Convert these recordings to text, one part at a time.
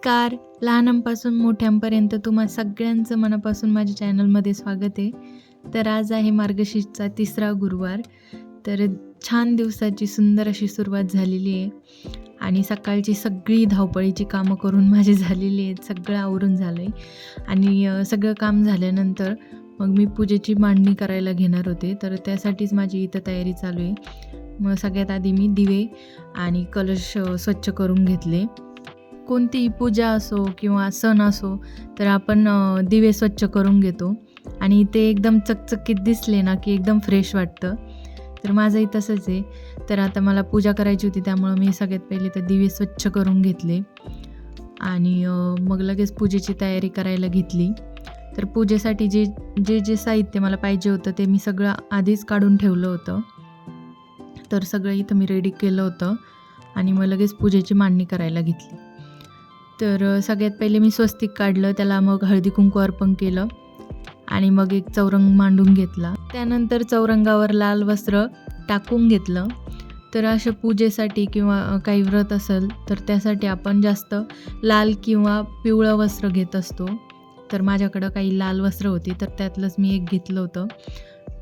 नमस्कार. लहानांपासून मोठ्यांपर्यंत तुम्हा सगळ्यांचं मनापासून माझ्या चॅनलमध्ये स्वागत आहे. तर आज आहे मार्गशीर्षचा 3रा गुरुवार. तर छान दिवसाची सुंदर अशी सुरुवात झालेली आहे आणि सकाळची सगळी धावपळीची कामं करून माझी झालेली आहेत. सगळं आवरून झालं आहे आणि सगळं काम झाल्यानंतर मग मी पूजेची मांडणी करायला घेणार होते. तर त्यासाठीच माझी इथं तयारी चालू आहे. मग सगळ्यात आधी मी दिवे आणि कलश स्वच्छ करून घेतले. कोणतीही पूजा असो किंवा सण असो तर आपण दिवे स्वच्छ करून घेतो आणि ते एकदम चकचकीत दिसले ना की एकदम फ्रेश वाटतं. तर माझंही तसंच आहे. तर आता मला पूजा करायची होती, त्यामुळं मी सगळ्यात पहिले तर दिवे स्वच्छ करून घेतले आणि मग लगेच पूजेची तयारी करायला घेतली. तर पूजेसाठी जे साहित्य मला पाहिजे होतं ते मी सगळं आधीच काढून ठेवलं होतं. तर सगळं इथं मी रेडी केलं होतं आणि मग लगेच पूजेची मांडणी करायला घेतली. तर सगळ्यात पहिले मी स्वस्तिक काढलं, त्याला मग हळदी कुंकू अर्पण केलं आणि मग एक चौरंग मांडून घेतला. त्यानंतर चौरंगावर लाल वस्त्र टाकून घेतलं. तर अशा पूजेसाठी किंवा काही व्रत असेल तर त्यासाठी आपण जास्त लाल किंवा पिवळं वस्त्र घेत असतो. तर माझ्याकडं काही लाल वस्त्र होती, तर त्यातलंच मी एक घेतलं होतं.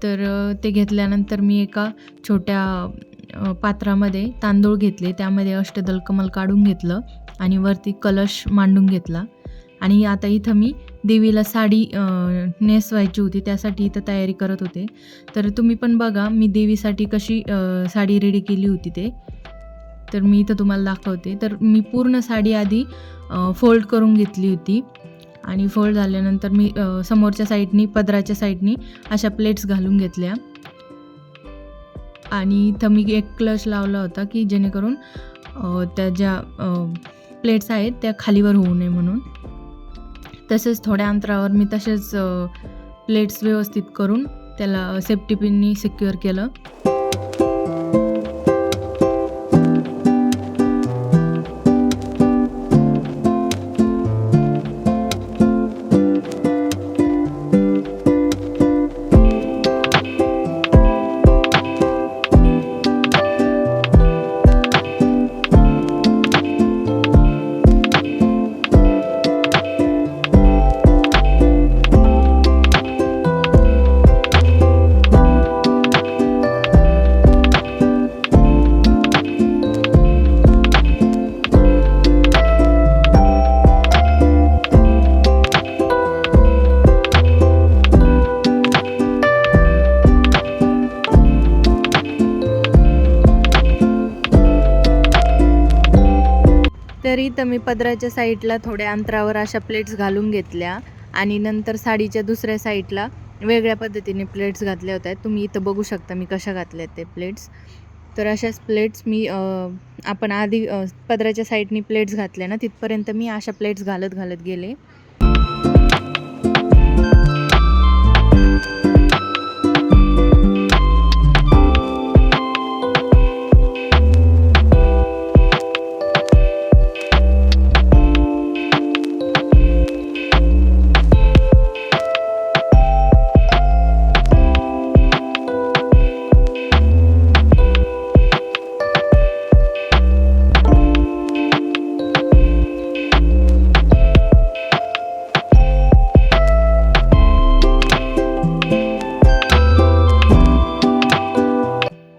तर ते घेतल्यानंतर मी एका छोट्या पात्रामध्ये तांदूळ घेतले, त्यामध्ये अष्टदल कमल काढून घेतलं आणि वरती कलश मांडून घेतला. आणि आता इथं मी देवीला साडी नेसवायची होती, त्यासाठी इथं तयारी करत होते. तर तुम्ही पण बघा मी देवीसाठी कशी साडी रेडी केली होती ते. तर मी इथं तुम्हाला दाखवते. तर मी पूर्ण साडी आधी फोल्ड करून घेतली होती आणि फोल्ड झाल्यानंतर मी समोरच्या साईडनी पदराच्या साईडनी अशा प्लेट्स घालून घेतल्या आणि इथं मी एक कलश लावला होता की जेणेकरून त्या ज्या प्लेट्स आहेत त्या खालीवर होऊ नये म्हणून. तसेच थोड्या अंतरावर मी तसेच प्लेट्स व्यवस्थित करून त्याला सेफ्टी पिननी सिक्युअर केलं. तरी तर मी पदराच्या साईडला थोड्या अंतरावर अशा प्लेट्स घालून घेतल्या आणि नंतर साडीच्या दुसऱ्या साईडला वेगळ्या पद्धतीने प्लेट्स घातल्या होत्या. तुम्ही इथं बघू शकता मी कशा घातल्या ते प्लेट्स. तर अशाच प्लेट्स मी आपण आधी पदराच्या साईडनी प्लेट्स घातल्या ना तिथपर्यंत मी अशा प्लेट्स घालत गेले.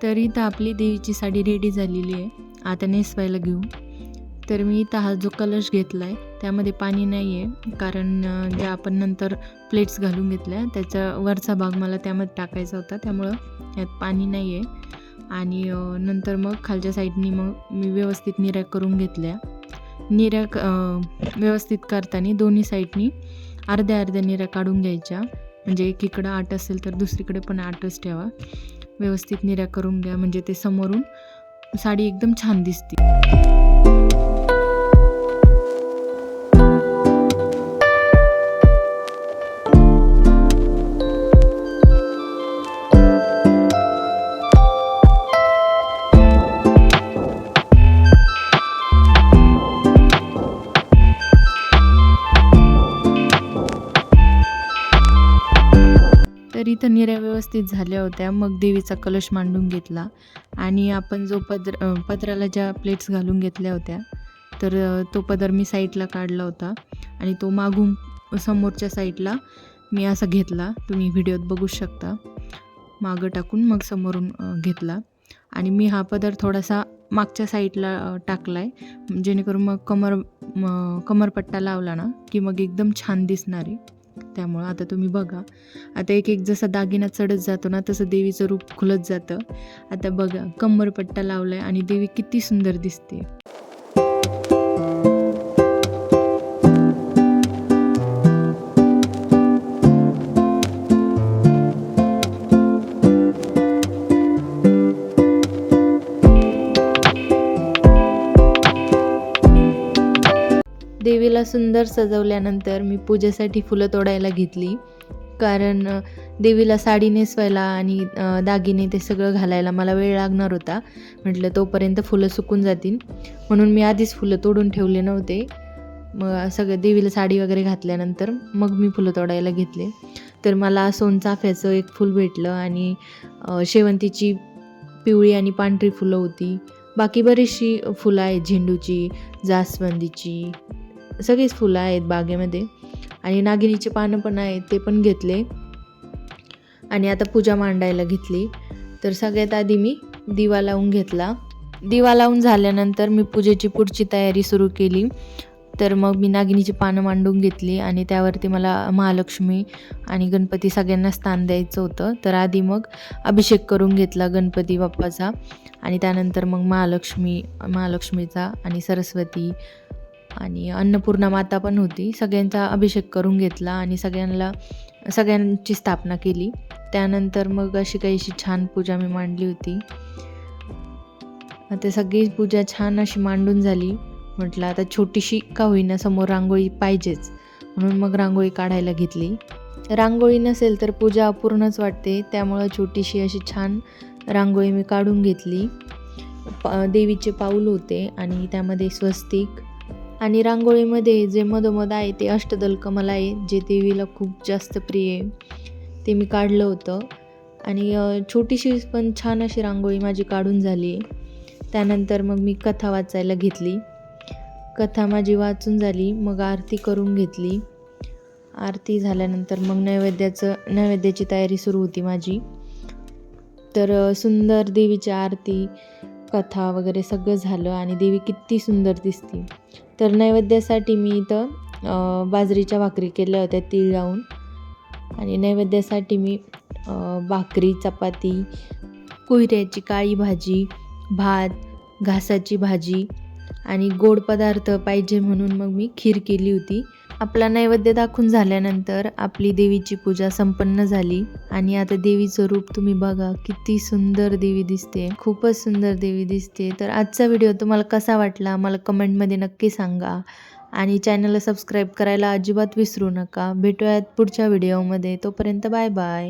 तर इथं आपली देवीची साडी रेडी झालेली आहे. आता नेसवायला घेऊ. तर मी इथं हा जो कलश घेतला आहे त्यामध्ये पाणी नाही आहे, कारण ज्या आपण नंतर प्लेट्स घालून घेतल्या त्याचा वरचा भाग मला त्यामध्ये टाकायचा होता, त्यामुळं यात पाणी नाही आहे. आणि नंतर मग खालच्या साईडनी मग मी व्यवस्थित निऱ्या करून घेतल्या. निऱ्या व्यवस्थित करताना दोन्ही साईडनी अर्ध्या निऱ्या काढून घ्यायच्या, म्हणजे एकीकडं 8 असेल तर दुसरीकडे पण 8च ठेवा. व्यवस्थित निऱ्या करून घ्या, म्हणजे ते समोरून साडी एकदम छान दिसते. तर इथं निऱ्या व्यवस्थित झाल्या होत्या. मग देवीचा कलश मांडून घेतला आणि आपण जो पदराला ज्या प्लेट्स घालून घेतल्या होत्या तर तो पदर मी साईडला काढला होता आणि तो मागून समोरच्या साईडला मी असा घेतला, तुम्ही व्हिडिओत बघू शकता. मागं टाकून मग समोरून घेतला आणि मी हा पदर थोडासा मागच्या साईडला टाकला आहे, जेणेकरून मग कमरपट्टा लावला ना की मग एकदम छान दिसणार आहे. त्यामुळं आता तुम्ही बघा, आता एक एक जसा दागिना चढत जातो ना तसं देवीचं रूप खुलत जातं. आता बघा कमरपट्टा लावला आहे आणि देवी किती सुंदर दिसते. देवीला सुंदर सजवल्यानंतर मी पूजेसाठी फुलं तोडायला घेतली, कारण देवीला साडी नेसवायला आणि दागिने ते सगळं घालायला मला वेळ लागणार होता. म्हटलं तोपर्यंत फुलं सुकून जातील, म्हणून मी आधीच फुलं तोडून ठेवले नव्हते. मग सगळं देवीला साडी वगैरे घातल्यानंतर मग मी फुलं तोडायला घेतले. तर मला सोनचाफ्याचं एक फूल भेटलं आणि शेवंतीची पिवळी आणि पांढरी फुलं होती. बाकी बरीचशी फुलं आहेत, झेंडूची, जास्वंदीची, सगळीच फुलं आहेत बागेमध्ये आणि नागिनीचे पानं पण आहेत, ते पण घेतले आणि आता पूजा मांडायला घेतली. तर सगळ्यात आधी मी दिवा लावून घेतला. दिवा लावून झाल्यानंतर मी पूजेची पुढची तयारी सुरू केली. तर मग मी नागिनीची पानं मांडून घेतली आणि त्यावरती मला महालक्ष्मी आणि गणपती सगळ्यांना स्थान द्यायचं होतं. तर आधी मग अभिषेक करून घेतला गणपती बाप्पाचा आणि त्यानंतर मग महालक्ष्मीचा आणि सरस्वती आणि अन्नपूर्णा माता पण होती, सगळ्यांचा अभिषेक करून घेतला आणि सगळ्यांची स्थापना केली. त्यानंतर मग अशी काहीशी छान पूजा मी मांडली होती. आता सगळी पूजा छान अशी मांडून झाली. म्हटलं आता छोटीशी का होईना समोर रांगोळी पाहिजेच, म्हणून मग रांगोळी काढायला घेतली. रांगोळी नसेल तर पूजा अपूर्णच वाटते, त्यामुळं छोटीशी अशी छान रांगोळी मी काढून घेतली. देवीचे पाऊल होते आणि त्यामध्ये स्वस्तिक आणि रांगोळीमध्ये जे मधोमध आहे ते अष्टदल कमल आहे, जे देवीला खूप जास्त प्रिय आहे, ते मी काढलं होतं. आणि छोटीशी पण छान अशी रांगोळी माझी काढून झाली. त्यानंतर मग मी कथा वाचायला घेतली. कथा माझी वाचून झाली, मग आरती करून घेतली. आरती झाल्यानंतर मग नैवेद्याची तयारी सुरू होती माझी. तर सुंदर देवीची आरती, कथा वगैरे सगळं झालं आणि देवी किती सुंदर दिसते. तर नैवेद्यासाठी मी इथं बाजरीच्या भाकरी केल्या होत्या तीळ लावून आणि नैवेद्यासाठी मी भाकरी, चपाती, कुहिऱ्याची काळी भाजी, भात, घासाची भाजी आणि गोड पदार्थ पाहिजे म्हणून मग मी खीर केली होती. आपला नैवेद्य दाखवून झाल्यानंतर आपली देवीची पूजा संपन्न झाली आणि आता देवीचं रूप तुम्ही बघा, किती सुंदर देवी दिसते, खूपच सुंदर देवी दिसते. तर आजचा व्हिडिओ तुम्हाला कसा वाटला मला कमेंटमध्ये नक्की सांगा आणि चॅनलला सबस्क्राईब करायला अजिबात विसरू नका. भेटूयात पुढच्या व्हिडिओमध्ये, तोपर्यंत बाय बाय.